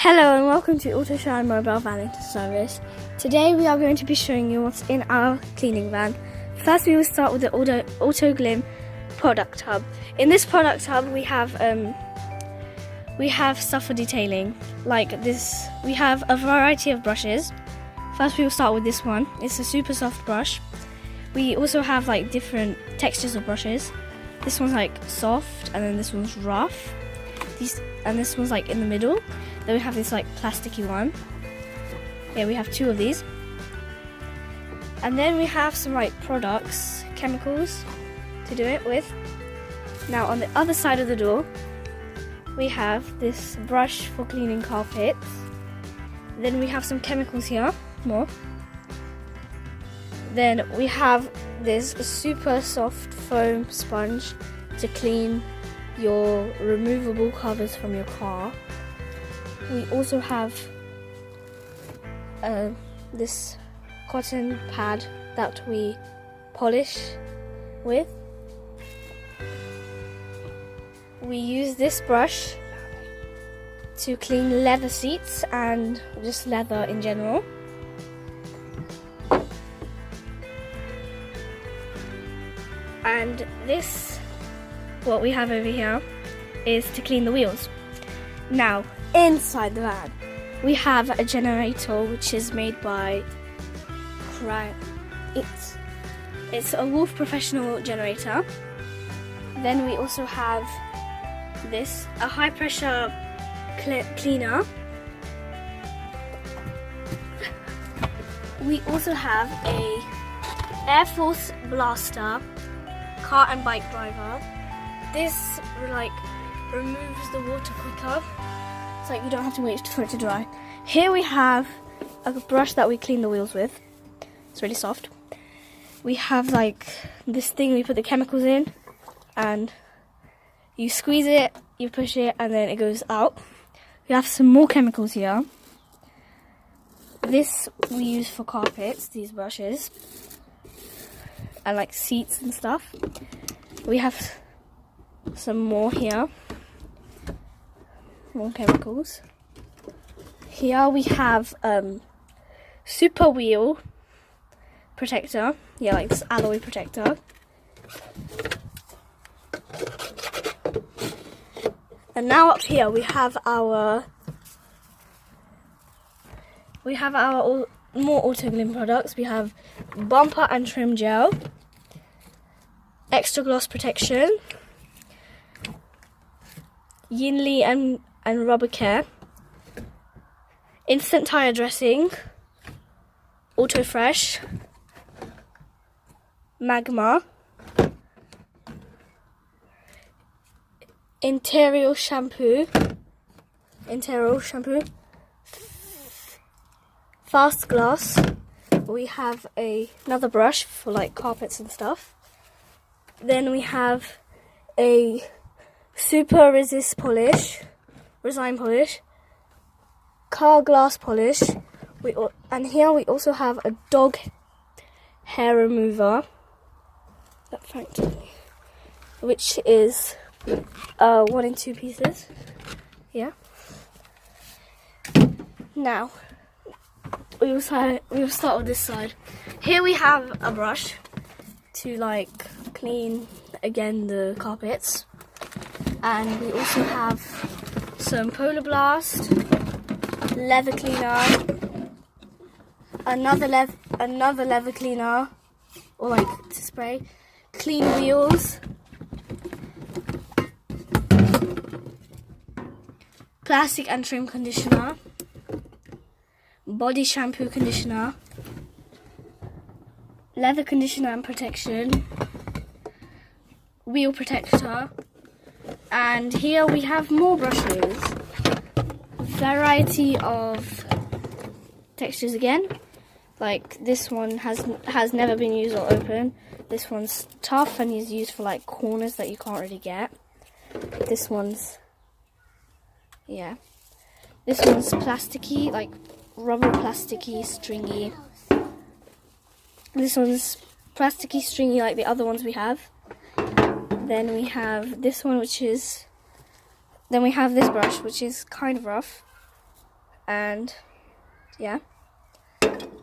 Hello and welcome to AutoShine Mobile Van Service. Today we are going to be showing you what's in our cleaning van. First we will start with the AutoGlim product hub. In this product hub we have stuff for detailing. Like this, we have a variety of brushes. First we will start with this one. It's a super soft brush. We also have like different textures of brushes. This one's like soft and then this one's rough. And this one's like in the middle. Then we have this like plasticky one. Yeah, we have two of these. And then we have some like products, chemicals to do it with. Now on the other side of the door, we have this brush for cleaning carpets. Then we have some chemicals here, more. Then we have this super soft foam sponge to clean your removable covers from your car. We also have this cotton pad that we polish with. We use this brush to clean leather seats and just leather in general. And this, what we have over here, is to clean the wheels. Now, inside the van, we have a generator which is made by It's a Wolf Professional generator. Then we also have this, a high pressure cleaner. We also have a Air Force Blaster car and bike driver. This like removes the water quicker, so you don't have to wait for it to dry. Here we have a brush that we clean the wheels with. It's really soft. We have like this thing we put the chemicals in, and you squeeze it, you push it, and then it goes out. We have some more chemicals here. This we use for carpets, these brushes, and like seats and stuff. We have some more here, more chemicals. Here we have super wheel protector, yeah, like this alloy protector. And now up here we have our more AutoGlim products. We have bumper and trim gel, extra gloss protection, Yinli and rubber care, instant tire dressing, Auto Fresh, Magma, interior shampoo, fast gloss. We have another brush for like carpets and stuff. Then we have a super resist polish, resin polish, car glass polish. And here we also have a dog hair remover, which is 1 in 2 pieces. Yeah. Now we will start with this side. Here we have a brush to like clean again the carpets, and we also have some Polar Blast, leather cleaner, another leather cleaner, or like to spray, clean wheels, plastic and trim conditioner, body shampoo conditioner, leather conditioner and protection, wheel protector. And here we have more brushes, variety of textures again. Like this one has never been used or opened. This one's tough and is used for like corners that you can't really get. This one's plasticky, like rubber plasticky, stringy. This one's plasticky, stringy like the other ones we have. Then we have this one, then we have this brush, which is kind of rough. and yeah.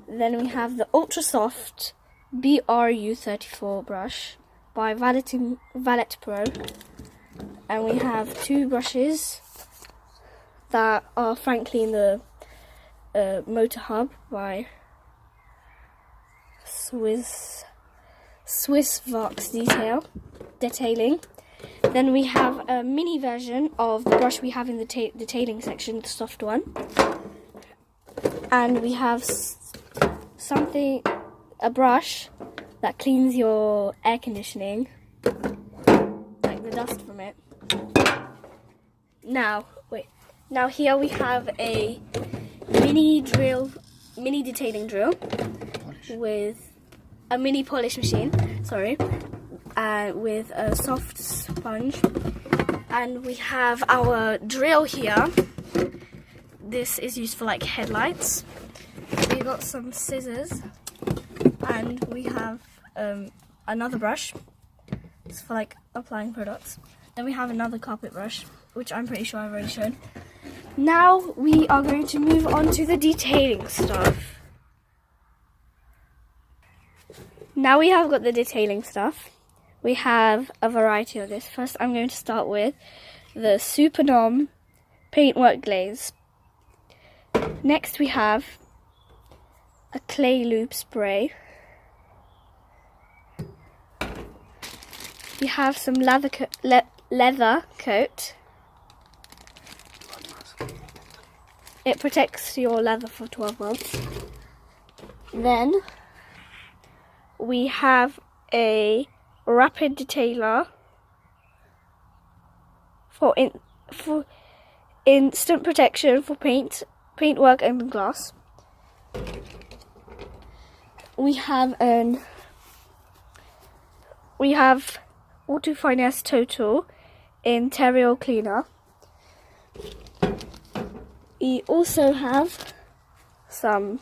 Then we have the Ultra Soft BRU34 brush by Valet Pro, and we have two brushes that are frankly in the Motor Hub by Swiss Vox Detailing. Then we have a mini version of the brush we have in the detailing section, the soft one. And we have a brush that cleans your air conditioning, like the dust from it. Now here we have a mini detailing drill with a mini polish machine, with a soft sponge. And we have our drill here. This is used for like headlights. We got some scissors, and we have another brush. It's for like applying products. Then we have another carpet brush, which I'm pretty sure I've already shown. Now we are going to move on to the detailing stuff. Now we have got the detailing stuff. We have a variety of this. First, I'm going to start with the Supernom Paintwork Glaze. Next, we have a clay loop spray. We have some leather coat. It protects your leather for 12 months. Then we have a rapid detailer for instant protection for paintwork and glass. We have Auto Finesse Total Interior Cleaner. We also have some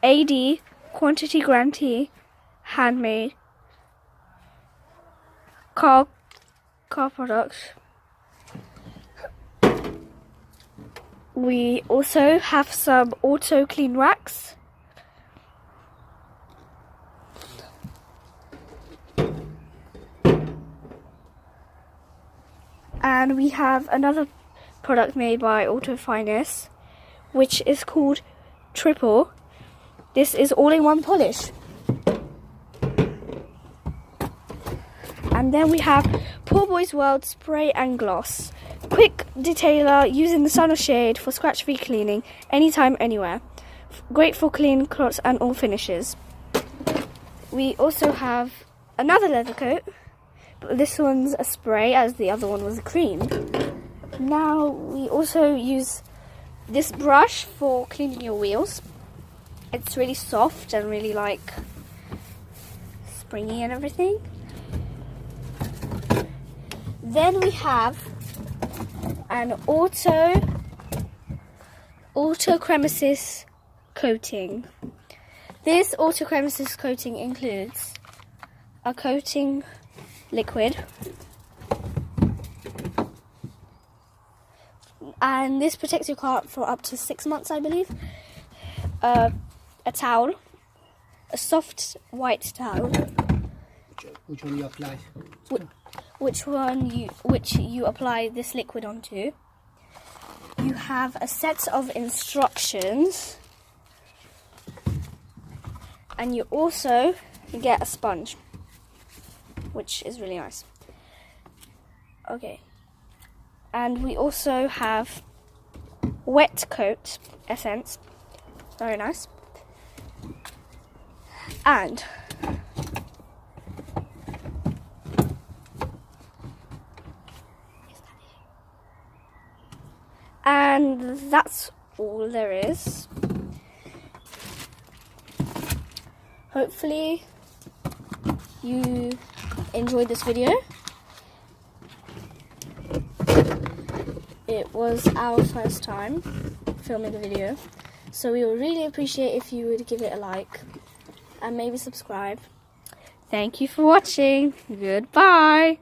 AD Quantity Guarantee handmade car products. We also have some Auto Clean Wax. And we have another product made by Auto Finesse, which is called Triple. This is all-in-one polish. And then we have Poor Boys World Spray and Gloss. Quick detailer using the sun or shade for scratch-free cleaning, anytime, anywhere. Great for clean cloths and all finishes. We also have another leather coat, but this one's a spray as the other one was a cream. Now we also use this brush for cleaning your wheels. It's really soft and really like springy and everything. Then we have an Auto Cremesis coating. This Auto Cremesis coating includes a coating liquid, and this protects your car for up to 6 months, I believe. A towel, a soft white towel. Which one you apply? Which you apply this liquid onto. You have a set of instructions, and you also get a sponge, which is really nice. Okay, and we also have wet coat essence, very nice, and that's all there is. Hopefully you enjoyed this video. It was our first time filming the video, so we would really appreciate if you would give it a like and maybe subscribe. Thank you for watching. Goodbye.